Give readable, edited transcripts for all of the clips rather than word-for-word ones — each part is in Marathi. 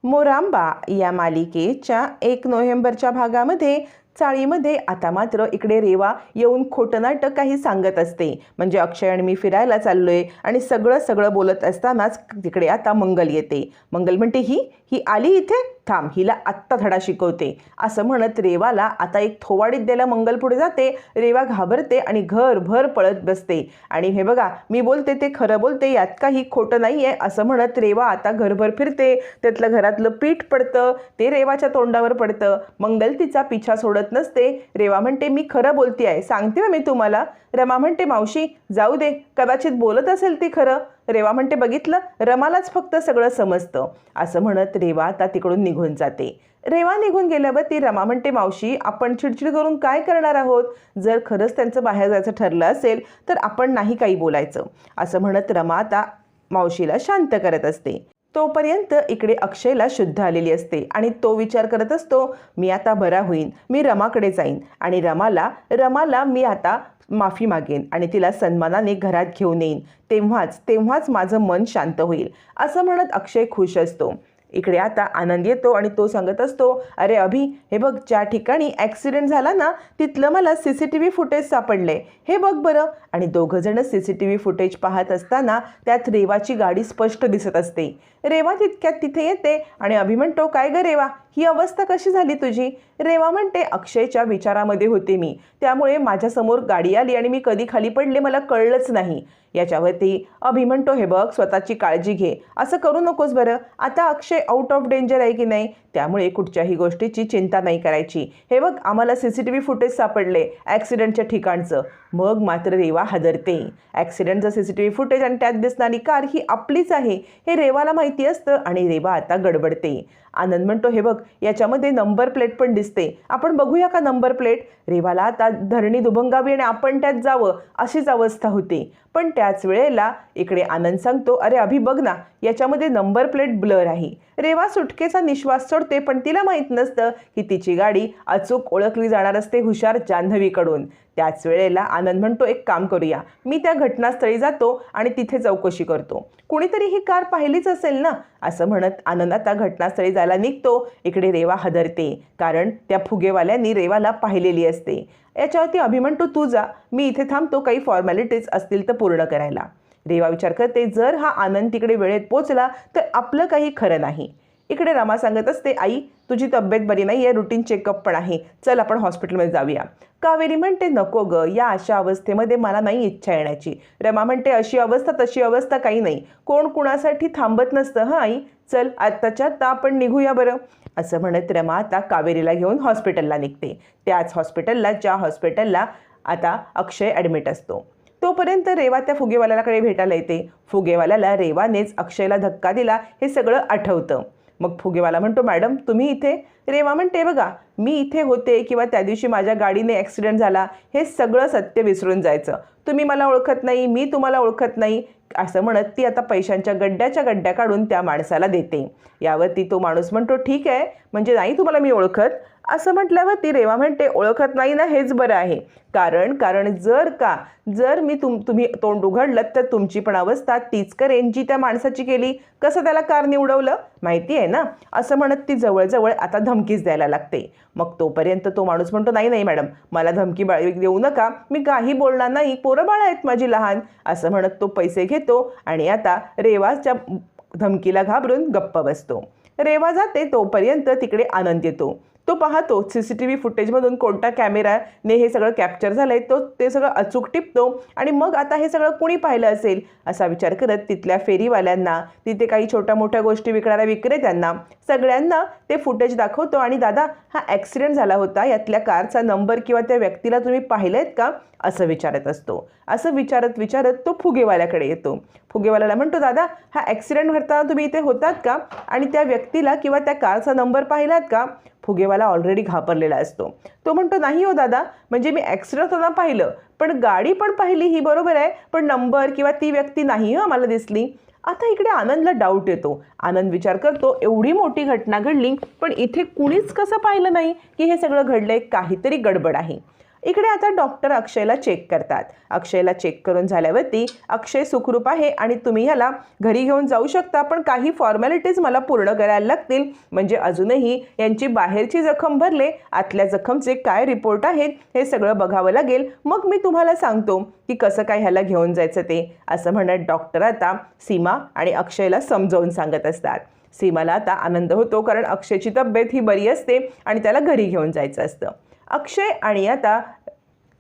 मोरांबा या मालिकेच्या 1 नोव्हेंबरच्या भागामध्ये चाळीमध्ये आता मात्र इकडे रेवा येऊन खोटं नाटक काही सांगत असते. म्हणजे अक्षय आणि मी फिरायला चाललोय आणि सगळं सगळं बोलत असतानाच तिकडे आता मंगल येते. मंगल म्हणते ही ही आली इथे, थांब हिला आत्ता धडा शिकवते असं म्हणत रेवाला आता एक थोवाडीत द्यायला मंगल पुढे जाते. रेवा घाबरते आणि घरभर पळत बसते आणि हे बघा मी बोलते ते खरं बोलते, यात काही खोटं नाही आहे असं म्हणत रेवा आता घरभर फिरते. त्यातलं घरातलं पीठ पडतं ते रेवाच्या तोंडावर पडतं. मंगल तिचा पिछा सोडत नसते. रेवा म्हणते मी खरं बोलते आहे, सांगते मी तुम्हाला. रमा म्हणते मावशी जाऊ दे, कदाचित बोलत असेल ती खरं. रेवा म्हणते बघितलं, रमालाच फक्त सगळं समजतं असं म्हणत रेवा आता तिकडून निघून जाते. रेवा निघून गेल्यावर ती रमा म्हणते मावशी आपण चिडचिड करून काय करणार आहोत, जर खरंच त्यांचं बाहेर जायचं ठरलं असेल तर आपण नाही काही बोलायचं असं म्हणत रमा आता मावशीला शांत करत असते. तोपर्यंत इकडे अक्षयला शुद्ध आलेली असते आणि तो विचार करत असतो मी आता बरा होईन, मी रमाकडे जाईन आणि रमाला मी आता माफी मागेन आणि तिला सन्मानाने घरात घेऊन येईन, तेव्हाच माझं मन शांत होईल असं म्हणत अक्षय खुश असतो. इकडे आता आनंद येतो आणि तो सांगत असतो अरे अभि हे बघ ज्या ठिकाणी ॲक्सिडेंट झाला ना तिथलं मला CCTV फुटेज सापडले, हे बघ बरं. आणि दोघंजणं CCTV फुटेज पाहत असताना त्यात रेवाची गाडी स्पष्ट दिसत असते. रेवा तितक्यात तिथे येते आणि अभि म्हणतो काय ग रेवा, ही अवस्था कशी झाली तुझी. रेवा म्हणते अक्षयच्या विचारामध्ये होते मी, त्यामुळे माझ्यासमोर गाडी आली आणि मी कधी खाली पडले मला कळलंच नाही. याच्यावरती अभि म्हणतो हे बघ स्वतःची काळजी घे, असं करू नकोस बरं. आता अक्षय आउट ऑफ डेंजर आहे की नाही, त्यामुळे कुठच्याही गोष्टीची चिंता नाही करायची. हे बघ आम्हाला CCTV फुटेज सापडले ॲक्सिडेंटच्या ठिकाणचं. मग मात्र रेवा हादरते. ॲक्सिडेंटचं CCTV फुटेज आणि त्यात दिसणारी कार ही आपलीच आहे हे रेवाला माहिती असतं आणि रेवा आता गडबडते. आनंद म्हणतो हे बघ याच्यामध्ये नंबर प्लेट पण दिसते, आपण बघूया का नंबर प्लेट. रेवाला आता धरणी दुभंगावी आणि आपण त्यात जावं अशीच अवस्था होती. पण त्याच वेळेला इकडे आनंद सांगतो अरे अभि बघ ना याच्यामध्ये नंबर प्लेट ब्लर आहे. रेवा सुटकेचा निश्वास सोडते, पण तिला माहीत नसतं की तिची गाडी अचूक ओळखली जाणार असते हुशार जान्हवीकडून. त्याच वेळेला आनंद म्हणतो एक काम करूया, मी त्या घटनास्थळी जातो आणि तिथे चौकशी करतो, कुणीतरी ही कार पाहिलीच असेल ना असं म्हणत आनंद आता घटनास्थळी जायला निघतो. इकडे रेवा हादरते, कारण त्या फुगेवाल्यांनी रेवाला पाहिलेली असते. याच्यावरती अभि म्हणतो तू जा, मी इथे थांबतो काही फॉर्मॅलिटीज असतील तर पूर्ण करायला. रेवा विचार करते जर हा आनंद तिकडे वेळेत पोचला तर आपलं काही खरं नाही. इकडे रमा सांगत असते आई तुझी तब्येत बरी नाही आहे, रुटीन चेकअप पण आहे, चल आपण हॉस्पिटलमध्ये जाऊया. कावेरी म्हणते नको ग, या अशा अवस्थेमध्ये मला नाही इच्छा येण्याची. रमा म्हणते अशी अवस्था तशी अवस्था काही नाही, कोण कुणासाठी थांबत नसतं हां आई, चल आत्ताच्या आत्ता आपण निघूया बरं असं म्हणत रमा आता कावेरीला घेऊन हॉस्पिटलला निघते. त्याच हॉस्पिटलला ज्या हॉस्पिटलला आता अक्षय ॲडमिट असतो. तोपर्यंत रेवा त्या फुगेवाल्याकडे भेटायला येते. फुगेवाल्याला रेवानेच अक्षयला धक्का दिला हे सगळं आठवतं. मग फुगेवाला म्हणतो मॅडम तुम्ही इथे. रेवा म्हणते बघा मी इथे होते किंवा त्या दिवशी माझ्या गाडीने ॲक्सिडेंट झाला हे सगळं सत्य विसरून जायचं, तुम्ही मला ओळखत नाही मी तुम्हाला ओळखत नाही असं म्हणत ती आता पैशांच्या गड्ड्या काढून त्या माणसाला देते. यावरती तो माणूस म्हणतो ठीक आहे, म्हणजे नाही तुम्हाला मी ओळखत असं म्हटल्यावर ती रेवा म्हणते ओळखत नाही ना हेच बरं आहे, कारण जर मी तुम्ही तोंड उघडलं तर तुमची पण अवस्था तीच करेन जी त्या माणसाची केली. कसं त्याला कार निवडवलं माहिती आहे ना असं म्हणत ती जवळजवळ आता धमकीच द्यायला लागते. मग तोपर्यंत तो माणूस म्हणतो नाही मॅडम मला धमकी देऊ नका, मी काही बोलणार नाही, पोरं बाळ आहेत माझी लहान असं म्हणत तो पैसे घेतो आणि आता रेवाच्या धमकीला घाबरून गप्प बसतो. रेवा जाते तोपर्यंत तिकडे आनंद येतो. तो पाहतो CCTV फुटेजमधून कोणता कॅमेराने हे सगळं कॅप्चर झालं आहे, ते सगळं अचूक टिपतो आणि मग आता हे सगळं कुणी पाहिलं असेल असा विचार करत तिथल्या फेरीवाल्यांना, तिथे काही छोट्या मोठ्या गोष्टी विकणाऱ्या विक्रेत्यांना सगळ्यांना ते फुटेज दाखवतो आणि दादा हा ॲक्सिडेंट झाला होता, यातल्या कारचा नंबर किंवा त्या व्यक्तीला तुम्ही पाहिलं आहेत का असं विचारत असतो. असं विचारत तो फुगेवाल्याकडे येतो. फुगेवाल्याला म्हणतो दादा हा ॲक्सिडेंट घडताना तुम्ही इथे होतात का आणि त्या व्यक्तीला किंवा त्या कारचा नंबर पाहिलात का. फुगेवाला ऑलरेडी घाबरलेला असतो. तो म्हणतो नाही हो दादा, म्हणजे मी ॲक्सिडेंट होताना पाहिलं पण गाडी पण पाहिली ही बरोबर आहे, पण नंबर किंवा ती व्यक्ती नाही मला दिसली. आता इकडे आनंदला डाऊट येतो. आनंद विचार करतो एवढी मोठी घटना घडली पण इथे कुणीच कसं पाहिलं नाही की हे सगळं घडलंय, काहीतरी गडबड आहे. इकडे आता डॉक्टर अक्षयला चेक करतात. अक्षयला चेक करून झाल्यावरती अक्षय सुखरूप आहे आणि तुम्ही ह्याला घरी घेऊन जाऊ शकता, पण काही फॉर्मॅलिटीज मला पूर्ण करायला लागतील. म्हणजे अजूनही यांची बाहेरची जखम भरले, आतल्या जखमचे काय रिपोर्ट आहेत हे सगळं बघावं लागेल. मग मी तुम्हाला सांगतो की कसं काय ह्याला घेऊन जायचं ते, असं म्हणत डॉक्टर आता सीमा आणि अक्षयला समजावून सांगत असतात. सीमाला आता आनंद होतो, कारण अक्षयची तब्येत ही बरी असते आणि त्याला घरी घेऊन जायचं असतं. अक्षय आणि आता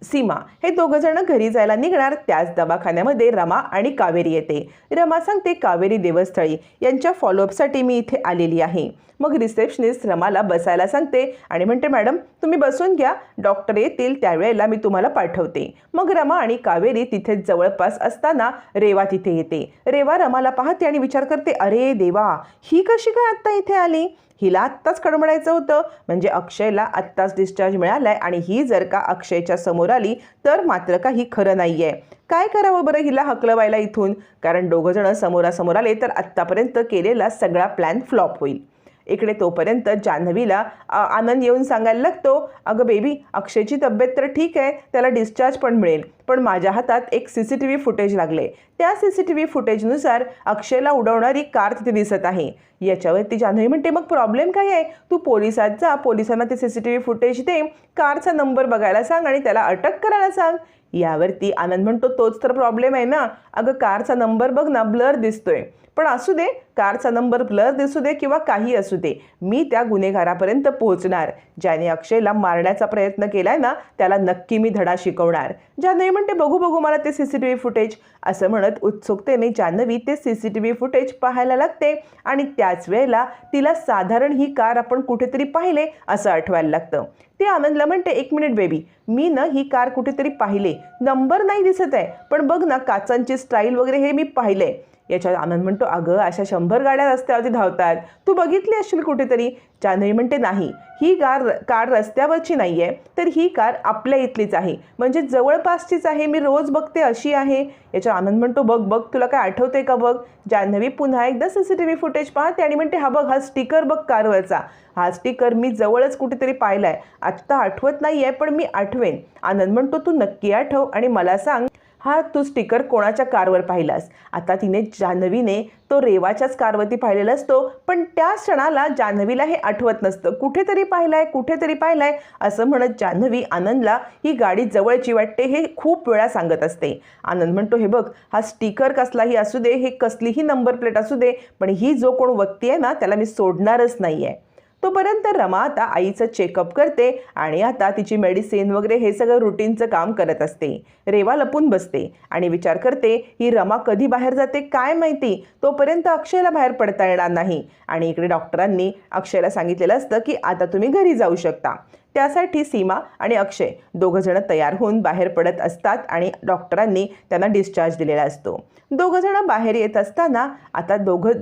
सीमा हे दोघंजण घरी जायला निघणार. त्याच दवाखान्यामध्ये रमा आणि कावेरी येते. रमा सांगते, कावेरी देवस्थळी यांच्या फॉलोअपसाठी मी इथे आलेली आहे. मग रिसेप्शनिस्ट रमाला बसायला सांगते आणि म्हणते, मॅडम तुम्ही बसून घ्या, डॉक्टर येतील त्यावेळेला मी तुम्हाला पाठवते. मग रमा आणि कावेरी तिथेच जवळपास असताना रेवा तिथे येते. रेवा रमाला पाहते आणि विचार करते, अरे देवा, ही कशी काय आत्ता इथे आली? हिला आत्ताच कडमडायचं होतं. म्हणजे अक्षयला आत्ताच डिस्चार्ज मिळालाय आणि ही जर का अक्षयच्या समोर आली तर मात्र काही खरं नाही आहे. काय करावं बरं हिला हकलवायला इथून? कारण दोघंजणं समोरासमोर आले तर आत्तापर्यंत केलेला सगळा प्लॅन फ्लॉप होईल. इकडे तोपर्यंत जान्हवीला आनंद येऊन सांगायला लागतो, अगं बेबी, अक्षयची तब्येत तर ठीक आहे, त्याला डिस्चार्ज पण मिळेल, पण माझ्या हातात एक CCTV फुटेज लागले. त्या CCTV फुटेजनुसार अक्षयला उडवणारी कार तिथे दिसत आहे. याच्यावरती जान्हवी म्हणते, मग प्रॉब्लेम काय आहे? तू पोलिसात जा, पोलिसांना ते CCTV फुटेज दे, कारचा नंबर बघायला सांग आणि त्याला अटक करायला सांग. यावरती आनंद म्हणतो, तोच तर प्रॉब्लेम आहे ना. अगं कारचा नंबर बघ ना, ब्लर दिसतोय. पण असू दे, कारचा नंबर ब्लर दिसू दे किंवा काही असू दे, मी त्या गुन्हेगारापर्यंत पोहोचणार. ज्याने अक्षयला मारण्याचा प्रयत्न केलाय ना, त्याला नक्की मी धडा शिकवणार. जान्हवी म्हणते, बघू बघू मला ते CCTV फुटेज. असं म्हणत उत्सुकतेने जान्हवी ते CCTV फुटेज पाहायला लागते आणि त्याच वेळेला तिला साधारण ही कार आपण कुठेतरी पाहिले असं आठवायला लागतं. ते आनंदला म्हणते, एक मिनिट बेबी, मी ना ही कार कुठेतरी पाहिले, नंबर नाही दिसत आहे, पण बघ ना काचांची स्टाईल वगैरे हे मी पाहिलंय. याच्यात आनंद म्हणतो, अगं अशा 100 गाड्या रस्त्यावरती धावतात, तू बघितली असशील कुठेतरी. जान्हवी म्हणते, नाही, ही कार रस्त्यावरची नाही आहे, तर ही कार आपल्या इथलीच आहे, म्हणजे जवळपासचीच आहे, मी रोज बघते अशी आहे. याच्यात आनंद म्हणतो, बघ बघ, तुला काय आठवते का बघ. जान्हवी पुन्हा एकदा CCTV फुटेज पाहते आणि म्हणते, हा बघ, हा स्टिकर बघ कारवरचा, हा स्टिकर मी जवळच कुठेतरी पाहिलाय, आत्ता आठवत नाही आहे पण मी आठवेन. आनंद म्हणतो, तू नक्की आठव आणि मला सांग, हा तू स्टिकर कोणाच्या कारवर पाहिलास? आता जान्हवीने तो रेवाच्याच कारवरती पाहिलेला असतो, पण त्या क्षणाला जान्हवीला हे आठवत नसतं. कुठेतरी पाहिलाय असं म्हणत जान्हवी आनंदला ही गाडी जवळची वाटते हे खूप वेळा सांगत असते. आनंद म्हणतो, हे बघ, हा स्टिकर कसलाही असू दे, हे कसलीही नंबर प्लेट असू दे, पण ही जो कोण व्यक्ती आहे ना, त्याला मी सोडणारच नाही आहे. तोपर्यंत रमा आता आईचं चेकअप करते आणि आता तिची मेडिसिन वगैरे हे सगळं रुटीनचं काम करत असते. रेवा लपून बसते आणि विचार करते, ही रमा कधी बाहेर जाते काय माहिती, तोपर्यंत अक्षयला बाहेर पडता येणार नाही. आणि इकडे डॉक्टरांनी अक्षयला सांगितलेलं असतं की आता तुम्ही घरी जाऊ शकता. त्यासाठी सीमा आणि अक्षय दोघंजण तयार होऊन बाहेर पडत असतात आणि डॉक्टरांनी त्यांना डिस्चार्ज दिलेला असतो. दोघंजण बाहेर येत असताना आता दोघं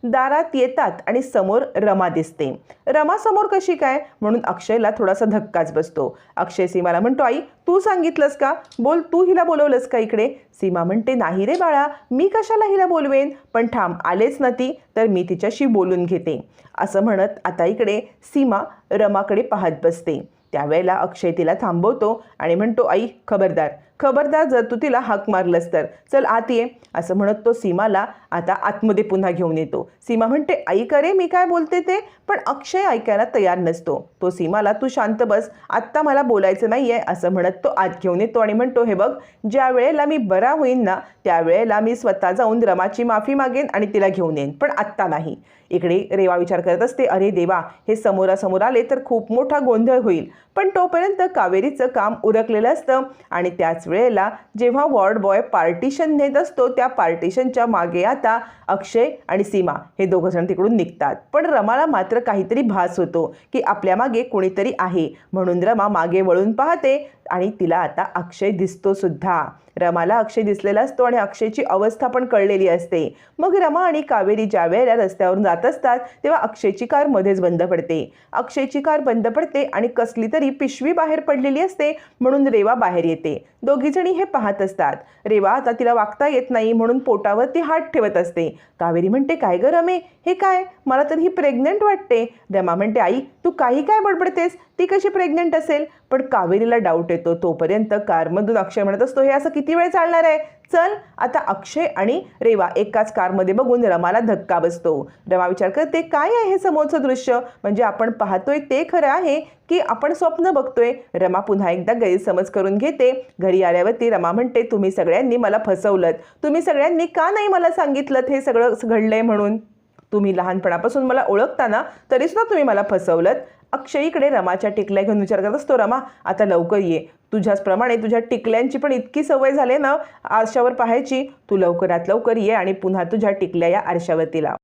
दारात येतात आणि समोर रमा दिसते. रमा समोर कशी काय म्हणून अक्षयला थोडासा धक्काच बसतो. अक्षय सीमाला म्हणतो, आई तू सांगितलंस का? बोल, तू हिला बोलवलंस का इकडे? सीमा म्हणते, नाही रे बाळा, मी कशाला हिला बोलवेन, पण थांब, आलेच ना ती, तर मी तिच्याशी बोलून घेते. असं म्हणत आता इकडे सीमा रमाकडे पाहत बसते. त्यावेळेला अक्षय तिला थांबवतो आणि म्हणतो, आई खबरदार, जर तू तिला हाक मारलंस तर, चल आत ये. असं म्हणत तो सीमाला आता आतमध्ये पुन्हा घेऊन येतो. सीमा म्हणते, आई करे मी काय बोलते ते, पण अक्षय ऐकायला तयार नसतो. तो सीमाला, तू शांत बस, आत्ता मला बोलायचं नाही आहे असं म्हणत तो आत घेऊन येतो आणि म्हणतो, हे बघ, ज्या वेळेला मी बरा होईन ना, त्यावेळेला मी स्वतः जाऊन रमाची माफी मागेन आणि तिला घेऊन येईन, पण आत्ता नाही. इकडे रेवा विचार करत असते, अरे देवा, हे समोरासमोर आले तर खूप मोठा गोंधळ होईल. पण तोपर्यंत कावेरीचं काम उरकलेलं असतं आणि त्याच वेळेला जेव्हा वॉर्ड बॉय पार्टिशन नेत असतो, त्या पार्टिशनच्या मागे आता अक्षय आणि सीमा हे दोघंजण तिकडून निघतात. पण रमाला मात्र काहीतरी भास होतो की आपल्या मागे कोणीतरी आहे, म्हणून रमा मागे वळून पाहते आणि तिला आता अक्षय दिसतो सुद्धा. रमाला अक्षय दिसलेला असतो आणि अक्षयची अवस्था पण कळलेली असते. मग रमा आणि कावेरी ज्या वेळेला रस्त्यावरून जात असतात तेव्हा अक्षयची कार मध्येच बंद पडते आणि कसली तरी पिशवी बाहेर पडलेली असते, म्हणून रेवा बाहेर येते. दोघीजणी हे पाहत असतात. रेवा आता तिला वागता येत नाही म्हणून पोटावरती हात ठेवत असते. कावेरी म्हणते, काय गं रमे, हे काय, मला तर ही प्रेग्नंट वाटते. रमा म्हणते, आई तू काही काय बडबडतेस, ती कशी प्रेग्नंट असेल, पण कावेरीला डाऊट येतो. तोपर्यंत कारमधून अक्षय म्हणत असतो, हे असं किती वेळ चालणार आहे, चल. आता अक्षय आणि रेवा एकाच कारमध्ये बघून रमाला धक्का बसतो. रमा विचार करते, काय आहे हे समोरचं दृश्य, म्हणजे आपण पाहतोय ते खरं आहे की आपण स्वप्न बघतोय. रमा पुन्हा एकदा गैरसमज करून घेते. घरी आल्यावरती रमा म्हणते, तुम्ही सगळ्यांनी मला फसवलं, तुम्ही सगळ्यांनी का नाही मला सांगितलं हे सगळं घडलंय म्हणून. तुम्ही लहानपणापासून मला ओळखताना तरीसुद्धा तुम्ही मला फसवलं. अक्षय इकडे रमाच्या टिकल्या घेऊन विचार करत असतो, रमा आता लवकर ये, तुझ्याचप्रमाणे तुझ्या टिकल्यांची पण इतकी सवय झाली ना आरशावर पाहायची, तू लवकरात लवकर ये आणि पुन्हा तुझ्या टिकल्या या आरशावरती लाव.